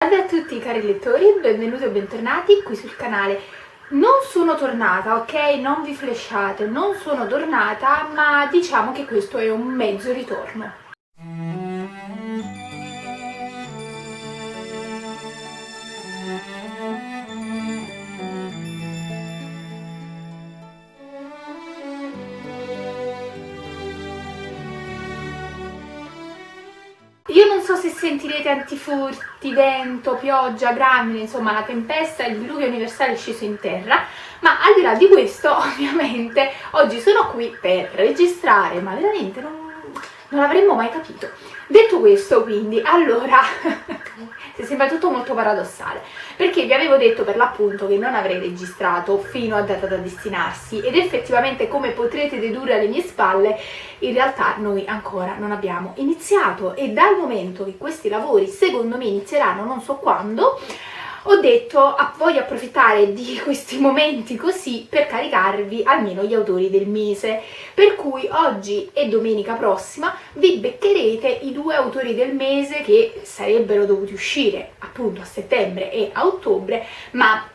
Salve a tutti cari lettori, benvenuti o bentornati qui sul canale. Non sono tornata, ok? Non vi flashate, non sono tornata, ma diciamo che questo è un mezzo ritorno. Io non so se sentirete antifurti, vento, pioggia, grandine, insomma la tempesta, il diluvio universale è sceso in terra, ma al di là di questo ovviamente oggi sono qui per registrare, ma veramente non l'avremmo mai capito. Detto questo, quindi, allora, sembra tutto molto paradossale, perché vi avevo detto per l'appunto che non avrei registrato fino a data da destinarsi ed effettivamente, come potrete dedurre alle mie spalle, in realtà noi ancora non abbiamo iniziato e dal momento che questi lavori secondo me inizieranno non so quando, ho detto voglio approfittare di questi momenti così per caricarvi almeno gli autori del mese, per cui oggi e domenica prossima vi beccherete i due autori del mese che sarebbero dovuti uscire appunto a settembre e a ottobre, ma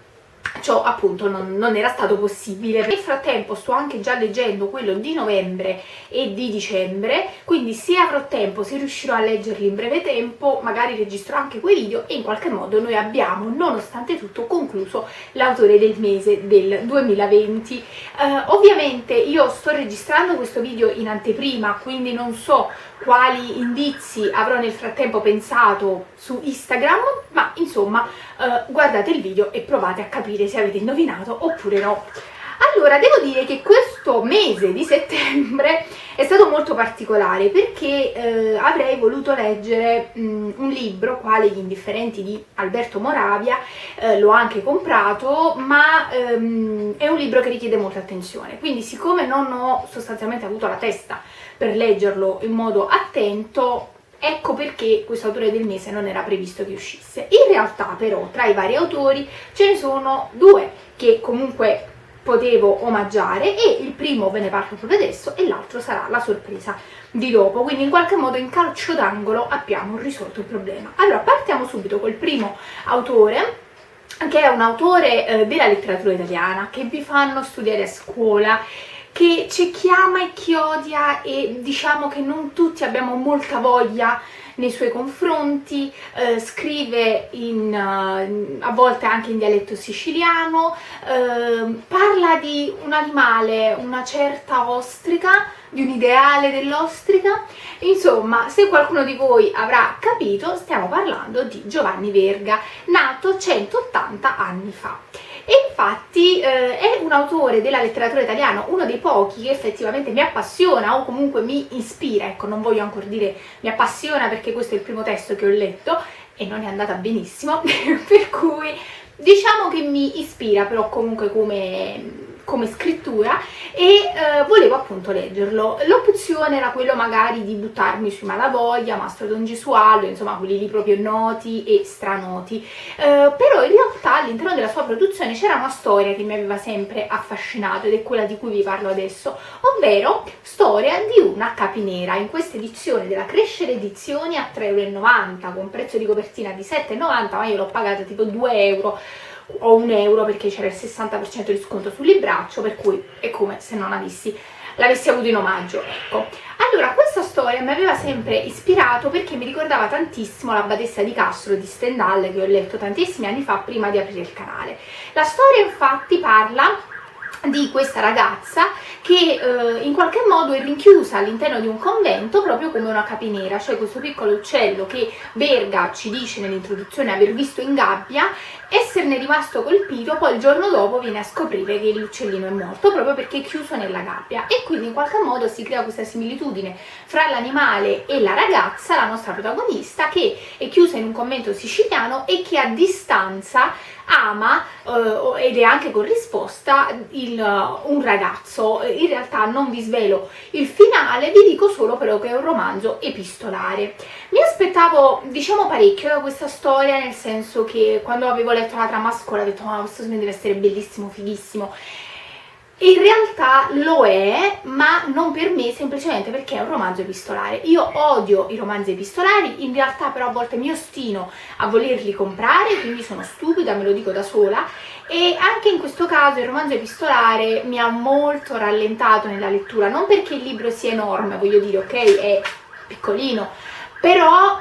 ciò appunto non era stato possibile. Nel frattempo sto anche già leggendo quello di novembre e di dicembre, quindi se avrò tempo, se riuscirò a leggerli in breve tempo, magari registro anche quei video e in qualche modo noi abbiamo nonostante tutto concluso l'autore del mese del 2020. Ovviamente io sto registrando questo video in anteprima, quindi non so quali indizi avrò nel frattempo pensato su Instagram, ma insomma guardate il video e provate a capire se avete indovinato oppure no. Allora, devo dire che questo mese di settembre è stato molto particolare perché avrei voluto leggere un libro, quale Gli indifferenti di Alberto Moravia, l'ho anche comprato, ma è un libro che richiede molta attenzione, quindi siccome non ho sostanzialmente avuto la testa per leggerlo in modo attento, ecco perché questo autore del mese non era previsto che uscisse. In realtà però tra i vari autori ce ne sono due che comunque potevo omaggiare e il primo ve ne parlo proprio adesso e l'altro sarà la sorpresa di dopo, quindi in qualche modo in calcio d'angolo abbiamo risolto il problema. Allora partiamo subito col primo autore, che è un autore della letteratura italiana che vi fanno studiare a scuola, che c'è chi ama e chi odia e diciamo che non tutti abbiamo molta voglia nei suoi confronti, scrive a volte anche in dialetto siciliano, parla di un animale, una certa ostrica, di un ideale dell'ostrica. Insomma, se qualcuno di voi avrà capito, stiamo parlando di Giovanni Verga, nato 180 anni fa. E infatti è un autore della letteratura italiana, uno dei pochi che effettivamente mi appassiona o comunque mi ispira, ecco, non voglio ancora dire mi appassiona perché questo è il primo testo che ho letto e non è andata benissimo, per cui diciamo che mi ispira però comunque come scrittura e volevo appunto leggerlo. L'opzione era quello magari di buttarmi sui Malavoglia, Mastro Don Gesualdo, insomma quelli lì proprio noti e stranoti, però in realtà all'interno della sua produzione c'era una storia che mi aveva sempre affascinato ed è quella di cui vi parlo adesso, ovvero storia di una capinera. In questa edizione della Crescere Edizioni a 3,90 € con prezzo di copertina di 7,90 €, ma io l'ho pagata tipo 2 € o 1 € perché c'era il 60% di sconto sul libraccio, per cui è come se non l'avessi avuto in omaggio, ecco. Allora, questa storia mi aveva sempre ispirato perché mi ricordava tantissimo La Badessa di Castro di Stendhal, che ho letto tantissimi anni fa prima di aprire il canale. La storia infatti parla di questa ragazza che in qualche modo è rinchiusa all'interno di un convento proprio come una capinera, cioè questo piccolo uccello che Verga ci dice nell'introduzione aver visto in gabbia, esserne rimasto colpito, poi il giorno dopo viene a scoprire che l'uccellino è morto proprio perché è chiuso nella gabbia e quindi in qualche modo si crea questa similitudine fra l'animale e la ragazza, la nostra protagonista, che è chiusa in un convento siciliano e che a distanza ama ed è anche corrisposta un ragazzo. In realtà non vi svelo il finale, vi dico solo però che è un romanzo epistolare. Mi aspettavo diciamo parecchio da questa storia, nel senso che quando avevo letto la trama a scuola ho detto questo deve essere bellissimo, fighissimo. In realtà lo è, ma non per me, semplicemente perché è un romanzo epistolare. Io odio i romanzi epistolari, in realtà però a volte mi ostino a volerli comprare, quindi sono stupida, me lo dico da sola, e anche in questo caso il romanzo epistolare mi ha molto rallentato nella lettura, non perché il libro sia enorme, voglio dire, ok, è piccolino, però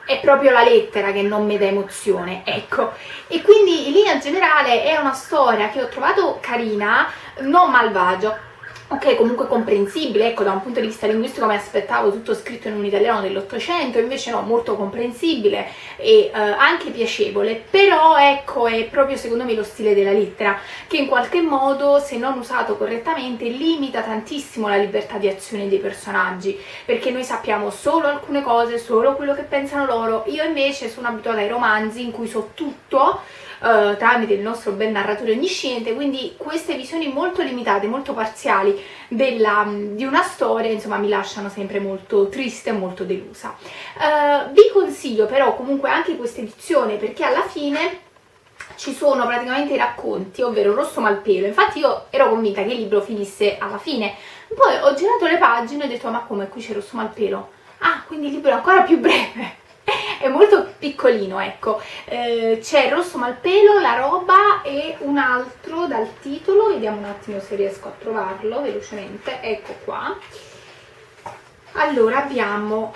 è proprio la lettera che non mi dà emozione, ecco. E quindi in linea generale è una storia che ho trovato carina, non malvagia, ok, comunque comprensibile, ecco, da un punto di vista linguistico mi aspettavo tutto scritto in un italiano dell'Ottocento, invece no, molto comprensibile e anche piacevole, però ecco, è proprio secondo me lo stile della lettera, che in qualche modo, se non usato correttamente, limita tantissimo la libertà di azione dei personaggi, perché noi sappiamo solo alcune cose, solo quello che pensano loro. Io invece sono abituata ai romanzi in cui so tutto, tramite il nostro bel narratore onnisciente, quindi queste visioni molto limitate, molto parziali di una storia, insomma, mi lasciano sempre molto triste e molto delusa. Vi consiglio però comunque anche questa edizione, perché alla fine ci sono praticamente i racconti, ovvero Rosso Malpelo. Infatti io ero convinta che il libro finisse alla fine, poi ho girato le pagine e ho detto: ma come, qui c'è Rosso Malpelo? Ah, quindi il libro è ancora più breve. È molto piccolino, ecco. C'è Rosso Malpelo, La roba e un altro dal titolo, vediamo un attimo se riesco a trovarlo velocemente, ecco qua. Allora abbiamo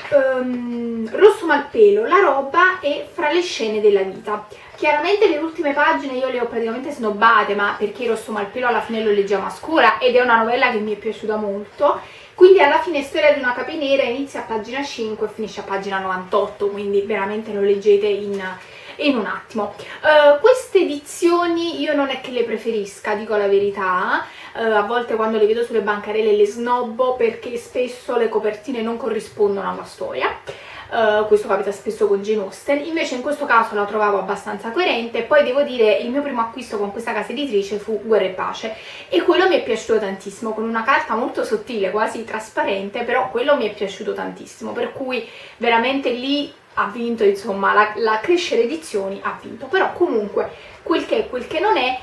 Rosso Malpelo, La roba e Fra le scene della vita. Chiaramente le ultime pagine io le ho praticamente snobbate, ma perché Rosso Malpelo alla fine lo leggiamo a scuola ed è una novella che mi è piaciuta molto. Quindi alla fine Storia di una capinera inizia a pagina 5 e finisce a pagina 98, quindi veramente lo leggete in un attimo. Queste edizioni io non è che le preferisca, dico la verità. A volte quando le vedo sulle bancarelle le snobbo perché spesso le copertine non corrispondono alla storia. Questo capita spesso con Jane Austen, invece in questo caso la trovavo abbastanza coerente. Poi devo dire, il mio primo acquisto con questa casa editrice fu Guerra e Pace e quello mi è piaciuto tantissimo, con una carta molto sottile, quasi trasparente, però quello mi è piaciuto tantissimo, per cui veramente lì ha vinto, insomma, la Crescere Edizioni ha vinto. Però comunque quel che è, quel che non è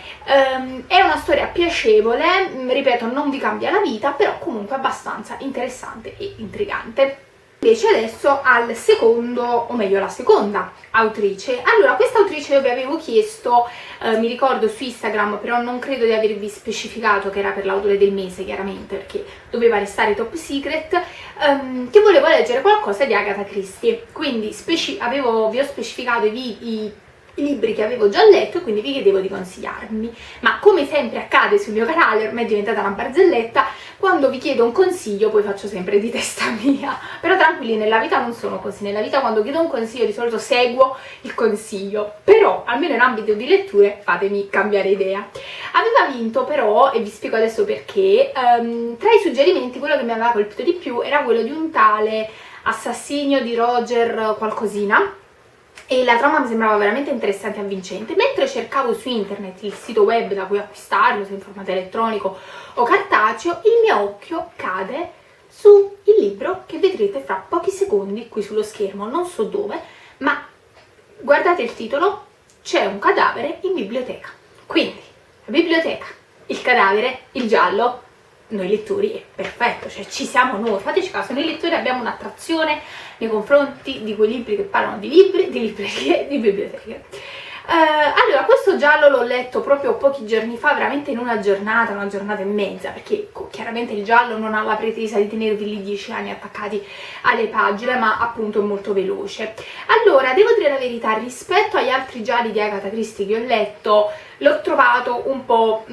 una storia piacevole, ripeto, non vi cambia la vita, però comunque abbastanza interessante e intrigante. Invece adesso al secondo, o meglio la seconda autrice. Allora, questa autrice io vi avevo chiesto, mi ricordo su Instagram, però non credo di avervi specificato che era per l'autore del mese, chiaramente, perché doveva restare top secret, che volevo leggere qualcosa di Agatha Christie. Quindi vi ho specificato i libri che avevo già letto e quindi vi chiedevo di consigliarmi. Ma come sempre accade sul mio canale, ormai è diventata una barzelletta, quando vi chiedo un consiglio poi faccio sempre di testa mia. Però tranquilli, nella vita non sono così, nella vita quando chiedo un consiglio di solito seguo il consiglio, però almeno in ambito di letture fatemi cambiare idea. Aveva vinto però, e vi spiego adesso perché, tra i suggerimenti quello che mi aveva colpito di più era quello di un tale Assassinio di Roger qualcosina, e la trama mi sembrava veramente interessante e avvincente. Mentre cercavo su internet il sito web da cui acquistarlo, se in formato elettronico o cartaceo, il mio occhio cade sul libro che vedrete fra pochi secondi qui sullo schermo, non so dove, ma guardate il titolo: C'è un cadavere in biblioteca. Quindi la biblioteca, il cadavere, il giallo, noi lettori è perfetto, cioè ci siamo noi, fateci caso, noi lettori abbiamo un'attrazione nei confronti di quei libri che parlano di libri, di librerie, di biblioteche. Allora, questo giallo l'ho letto proprio pochi giorni fa, veramente in una giornata e mezza, perché chiaramente il giallo non ha la pretesa di tenervi lì 10 anni attaccati alle pagine, ma appunto è molto veloce. Allora, devo dire la verità, rispetto agli altri gialli di Agatha Christie che ho letto, l'ho trovato un po'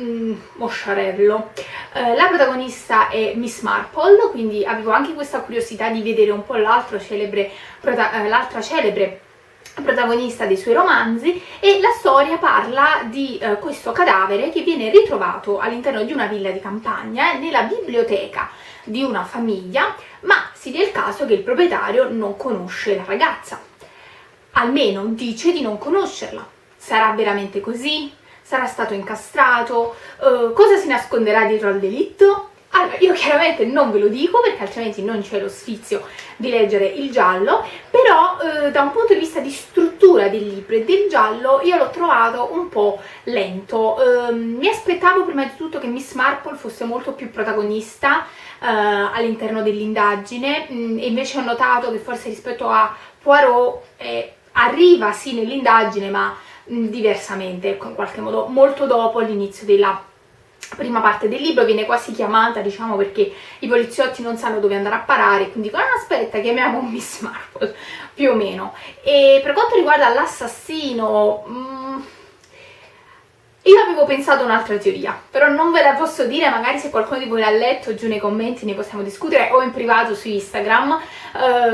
mosciarello. La protagonista è Miss Marple, quindi avevo anche questa curiosità di vedere un po' l'altra celebre protagonista dei suoi romanzi, e la storia parla di questo cadavere che viene ritrovato all'interno di una villa di campagna nella biblioteca di una famiglia, ma si dia il caso che il proprietario non conosce la ragazza, almeno dice di non conoscerla. Sarà veramente così? Sarà stato incastrato? Cosa si nasconderà dietro al delitto? Allora, io chiaramente non ve lo dico perché altrimenti non c'è lo sfizio di leggere il giallo, però da un punto di vista di struttura del libro e del giallo io l'ho trovato un po' lento. Mi aspettavo prima di tutto che Miss Marple fosse molto più protagonista all'interno dell'indagine, e invece ho notato che forse rispetto a Poirot arriva sì nell'indagine, ma diversamente, ecco, in qualche modo molto dopo l'inizio della prima parte del libro. Viene quasi chiamata, diciamo, perché i poliziotti non sanno dove andare a parare, quindi dicono aspetta, chiamiamo Miss Marple, più o meno. E per quanto riguarda l'assassino, io avevo pensato un'altra teoria, però non ve la posso dire, magari se qualcuno di voi l'ha letto giù nei commenti ne possiamo discutere, o in privato su Instagram,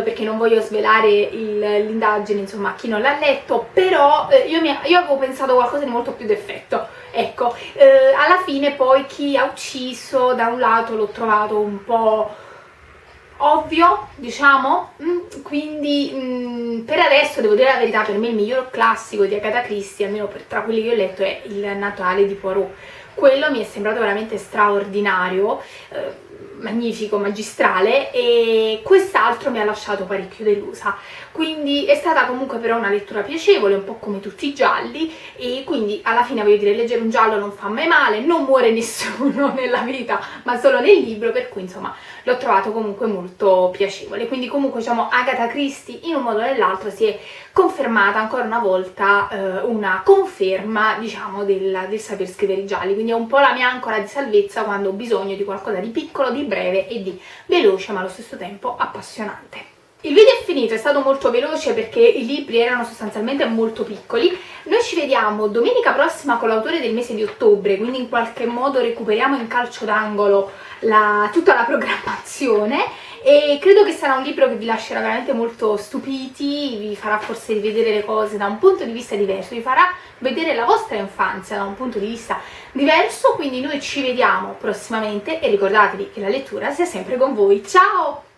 perché non voglio svelare l'indagine, insomma, a chi non l'ha letto, però io avevo pensato qualcosa di molto più d'effetto. Ecco, alla fine poi chi ha ucciso da un lato l'ho trovato un po' ovvio, diciamo, quindi per adesso devo dire la verità, per me il miglior classico di Agatha Christie, almeno tra quelli che ho letto, è Il Natale di Poirot. Quello mi è sembrato veramente straordinario, magnifico, magistrale, e quest'altro mi ha lasciato parecchio delusa. Quindi è stata comunque però una lettura piacevole, un po' come tutti i gialli, e quindi alla fine, voglio dire, leggere un giallo non fa mai male, non muore nessuno nella vita, ma solo nel libro, per cui insomma l'ho trovato comunque molto piacevole. Quindi comunque, diciamo, Agatha Christie in un modo o nell'altro si è confermata ancora una volta, una conferma, diciamo, del saper scrivere i gialli, quindi è un po' la mia ancora di salvezza quando ho bisogno di qualcosa di piccolo, di breve e di veloce, ma allo stesso tempo appassionante. Il video è finito, è stato molto veloce perché i libri erano sostanzialmente molto piccoli. Noi ci vediamo domenica prossima con l'autore del mese di ottobre, quindi in qualche modo recuperiamo in calcio d'angolo tutta la programmazione, e credo che sarà un libro che vi lascerà veramente molto stupiti, vi farà forse rivedere le cose da un punto di vista diverso, vi farà vedere la vostra infanzia da un punto di vista diverso. Quindi noi ci vediamo prossimamente e ricordatevi che la lettura sia sempre con voi. Ciao!